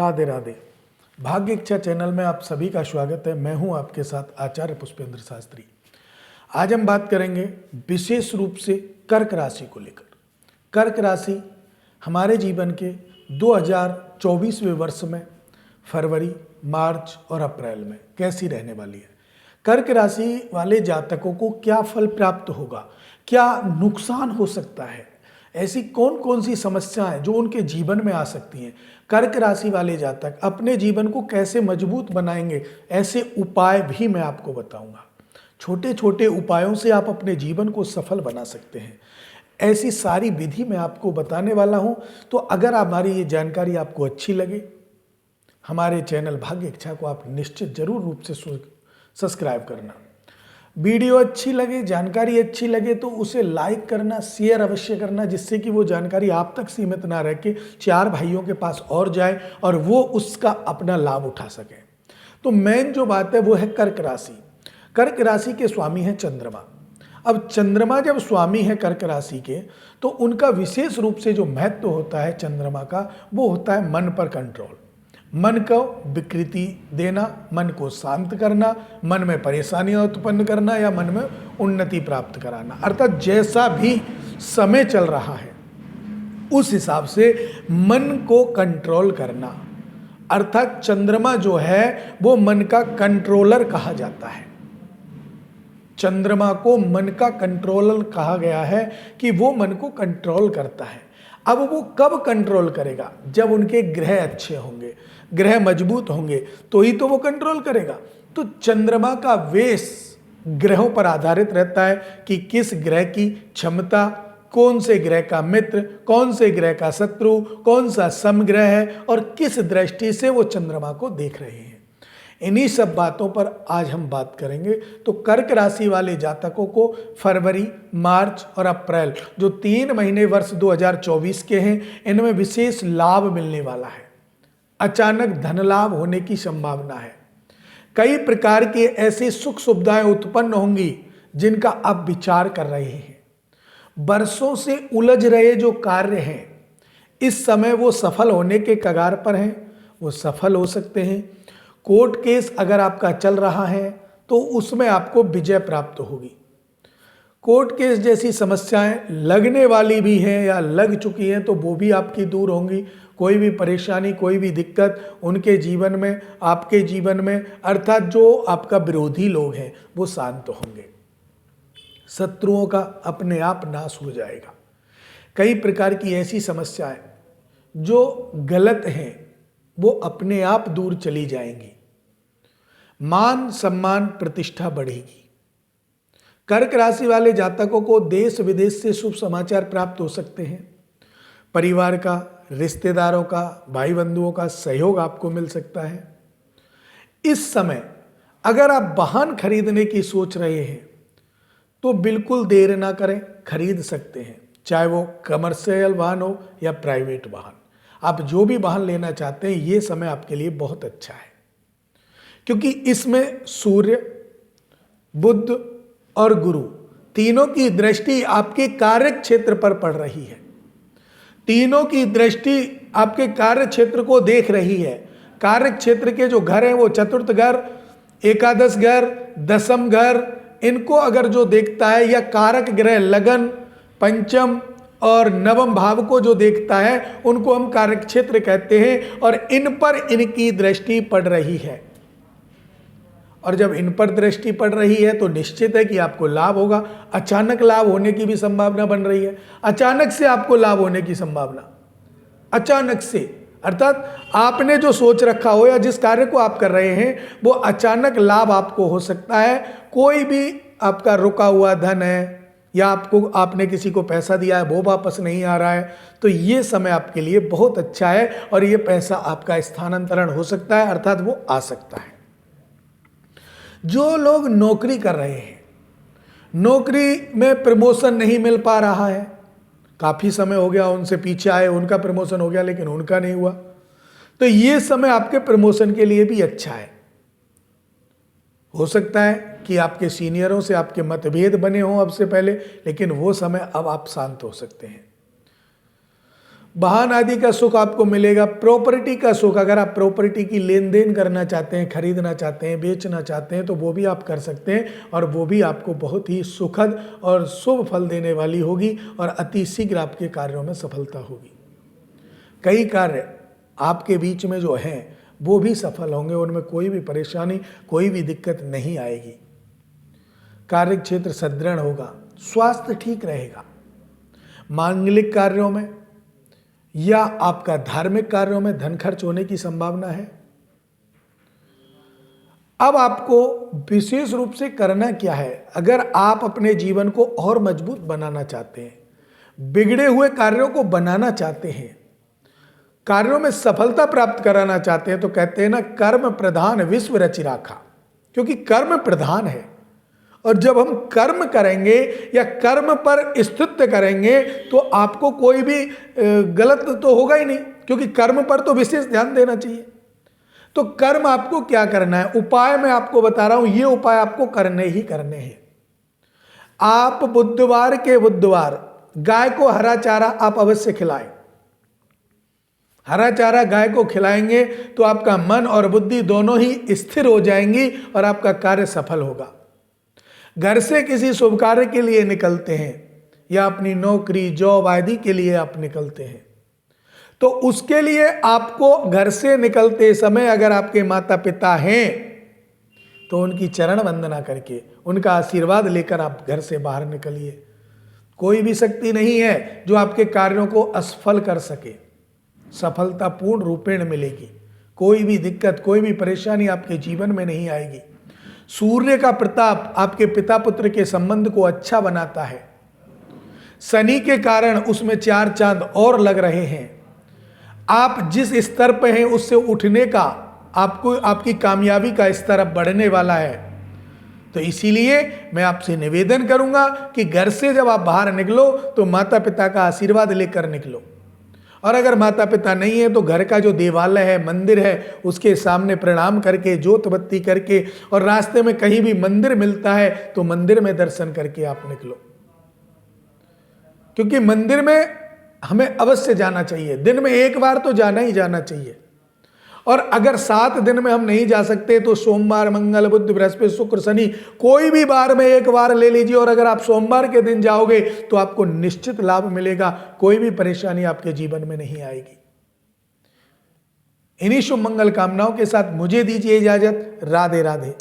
राधे राधे। भाग्य इच्छा चैनल में आप सभी का स्वागत है। मैं हूं आपके साथ आचार्य पुष्पेंद्र शास्त्री। आज हम बात करेंगे विशेष रूप से कर्क राशि को लेकर। कर्क राशि हमारे जीवन के 2024वें वर्ष में फरवरी, मार्च और अप्रैल में कैसी रहने वाली है। कर्क राशि वाले जातकों को क्या फल प्राप्त होगा, क्या नुकसान हो सकता है, ऐसी कौन कौन सी समस्याएं जो उनके जीवन में आ सकती हैं। कर्क राशि वाले जातक अपने जीवन को कैसे मजबूत बनाएंगे, ऐसे उपाय भी मैं आपको बताऊंगा। छोटे छोटे उपायों से आप अपने जीवन को सफल बना सकते हैं। ऐसी सारी विधि मैं आपको बताने वाला हूं। तो अगर हमारी ये जानकारी आपको अच्छी लगे, हमारे चैनल भाग्य इच्छा को आप निश्चित जरूर रूप से सब्सक्राइब करना। वीडियो अच्छी लगे, जानकारी अच्छी लगे तो उसे लाइक करना, शेयर अवश्य करना, जिससे कि वो जानकारी आप तक सीमित ना रह के 4 भाइयों के पास और जाए और वो उसका अपना लाभ उठा सके। तो मेन जो बात है वो है कर्क राशि। कर्क राशि के स्वामी हैं चंद्रमा। अब चंद्रमा जब स्वामी है कर्क राशि के, तो उनका विशेष रूप से जो महत्व होता है चंद्रमा का, वो होता है मन पर कंट्रोल। मन को विकृति देना, मन को शांत करना, मन में परेशानियां उत्पन्न करना या मन में उन्नति प्राप्त कराना। अर्थात जैसा भी समय चल रहा है उस हिसाब से मन को कंट्रोल करना। अर्थात चंद्रमा जो है वो मन का कंट्रोलर कहा जाता है। चंद्रमा को मन का कंट्रोलर कहा गया है कि वो मन को कंट्रोल करता है। अब वो कब कंट्रोल करेगा? जब उनके ग्रह अच्छे होंगे, ग्रह मजबूत होंगे, तो ही तो वो कंट्रोल करेगा। तो चंद्रमा का वेश ग्रहों पर आधारित रहता है कि किस ग्रह की क्षमता, कौन से ग्रह का मित्र, कौन से ग्रह का शत्रु, कौन सा समग्रह है और किस दृष्टि से वो चंद्रमा को देख रहे हैं। इन्हीं सब बातों पर आज हम बात करेंगे। तो कर्क राशि वाले जातकों को फरवरी, मार्च और अप्रैल जो 3 महीने वर्ष 2024 के हैं, इनमें विशेष लाभ मिलने वाला है। अचानक धन लाभ होने की संभावना है। कई प्रकार के ऐसे सुख सुविधाएं उत्पन्न होंगी जिनका आप विचार कर रहे हैं। वर्षों से उलझ रहे जो कार्य हैं, इस समय वो सफल होने के कगार पर हैं, वो सफल हो सकते हैं। कोर्ट केस अगर आपका चल रहा है तो उसमें आपको विजय प्राप्त होगी। कोर्ट केस जैसी समस्याएं लगने वाली भी हैं या लग चुकी हैं तो वो भी आपकी दूर होंगी। कोई भी परेशानी, कोई भी दिक्कत उनके जीवन में, आपके जीवन में, अर्थात जो आपका विरोधी लोग हैं वो शांत होंगे। शत्रुओं का अपने आप नाश हो जाएगा। कई प्रकार की ऐसी समस्याएं जो गलत हैं वो अपने आप दूर चली जाएंगी। मान सम्मान प्रतिष्ठा बढ़ेगी। कर्क राशि वाले जातकों को देश विदेश से शुभ समाचार प्राप्त हो सकते हैं। परिवार का, रिश्तेदारों का, भाई बंधुओं का सहयोग आपको मिल सकता है। इस समय अगर आप वाहन खरीदने की सोच रहे हैं तो बिल्कुल देर ना करें, खरीद सकते हैं। चाहे वो कमर्शियल वाहन हो या प्राइवेट वाहन, आप जो भी वाहन लेना चाहते हैं ये समय आपके लिए बहुत अच्छा है, क्योंकि इसमें सूर्य, बुध और गुरु तीनों की दृष्टि आपके कार्य क्षेत्र पर पड़ रही है। तीनों की दृष्टि आपके कार्य क्षेत्र को देख रही है। कार्य क्षेत्र के जो घर हैं वो चतुर्थ घर, एकादश घर, दशम घर, इनको अगर जो देखता है, या कारक ग्रह लगन, पंचम और नवम भाव को जो देखता है उनको हम कारक क्षेत्र कहते हैं। और इन पर इनकी दृष्टि पड़ रही है। और जब इन पर दृष्टि पड़ रही है तो निश्चित है कि आपको लाभ होगा। अचानक लाभ होने की भी संभावना बन रही है। अचानक से आपको लाभ होने की संभावना, अचानक से, अर्थात आपने जो सोच रखा हो या जिस कार्य को आप कर रहे हैं वो अचानक लाभ आपको हो सकता है। कोई भी आपका रुका हुआ धन है या आपने किसी को पैसा दिया है वो वापस नहीं आ रहा है, तो ये समय आपके लिए बहुत अच्छा है और ये पैसा आपका स्थानांतरण हो सकता है, अर्थात वो आ सकता है। जो लोग नौकरी कर रहे हैं, नौकरी में प्रमोशन नहीं मिल पा रहा है, काफ़ी समय हो गया उनसे पीछे आए, उनका प्रमोशन हो गया लेकिन उनका नहीं हुआ, तो ये समय आपके प्रमोशन के लिए भी अच्छा है। हो सकता है कि आपके सीनियरों से आपके मतभेद बने हों अब से पहले, लेकिन वो समय अब आप शांत हो सकते हैं। वाहन आदि का सुख आपको मिलेगा, प्रॉपर्टी का सुख, अगर आप प्रॉपर्टी की लेन देन करना चाहते हैं, खरीदना चाहते हैं, बेचना चाहते हैं तो वो भी आप कर सकते हैं और वो भी आपको बहुत ही सुखद और शुभ फल देने वाली होगी और अति शीघ्र आपके कार्यों में सफलता होगी। कई कार्य आपके बीच में जो हैं वो भी सफल होंगे, उनमें कोई भी परेशानी, कोई भी दिक्कत नहीं आएगी। कार्य क्षेत्र सुदृढ़ होगा, स्वास्थ्य ठीक रहेगा। मांगलिक कार्यों में या आपका धार्मिक कार्यों में धन खर्च होने की संभावना है। अब आपको विशेष रूप से करना क्या है, अगर आप अपने जीवन को और मजबूत बनाना चाहते हैं, बिगड़े हुए कार्यों को बनाना चाहते हैं, कार्यों में सफलता प्राप्त कराना चाहते हैं, तो कहते हैं ना, कर्म प्रधान विश्व रचि राखा, क्योंकि कर्म प्रधान है। और जब हम कर्म करेंगे या कर्म पर स्थित करेंगे तो आपको कोई भी गलत तो होगा ही नहीं, क्योंकि कर्म पर तो विशेष ध्यान देना चाहिए। तो कर्म आपको क्या करना है, उपाय मैं आपको बता रहा हूं, ये उपाय आपको करने ही करने हैं। आप बुधवार के बुधवार गाय को हरा चारा आप अवश्य खिलाएं। हरा चारा गाय को खिलाएंगे तो आपका मन और बुद्धि दोनों ही स्थिर हो जाएंगी और आपका कार्य सफल होगा। घर से किसी शुभ कार्य के लिए निकलते हैं या अपनी नौकरी जॉब आदि के लिए आप निकलते हैं, तो उसके लिए आपको घर से निकलते समय अगर आपके माता पिता हैं तो उनकी चरण वंदना करके उनका आशीर्वाद लेकर आप घर से बाहर निकलिए। कोई भी शक्ति नहीं है जो आपके कार्यों को असफल कर सके, सफलता पूर्ण रूपेण मिलेगी। कोई भी दिक्कत, कोई भी परेशानी आपके जीवन में नहीं आएगी। सूर्य का प्रताप आपके पिता पुत्र के संबंध को अच्छा बनाता है। शनि के कारण उसमें 4 चांद और लग रहे हैं। आप जिस स्तर पर हैं उससे उठने का, आपको आपकी कामयाबी का स्तर अब बढ़ने वाला है। तो इसीलिए मैं आपसे निवेदन करूंगा कि घर से जब आप बाहर निकलो तो माता पिता का आशीर्वाद लेकर निकलो, और अगर माता पिता नहीं है तो घर का जो देवालय है, मंदिर है, उसके सामने प्रणाम करके, जोत बत्ती करके, और रास्ते में कहीं भी मंदिर मिलता है तो मंदिर में दर्शन करके आप निकलो, क्योंकि मंदिर में हमें अवश्य जाना चाहिए। दिन में एक बार तो जाना ही जाना चाहिए। और अगर 7 दिन में हम नहीं जा सकते तो सोमवार, मंगल, बुध, बृहस्पति, शुक्र, शनि, कोई भी बार में एक बार ले लीजिए। और अगर आप सोमवार के दिन जाओगे तो आपको निश्चित लाभ मिलेगा, कोई भी परेशानी आपके जीवन में नहीं आएगी। इन्हीं शुभ मंगल कामनाओं के साथ मुझे दीजिए इजाजत। राधे राधे।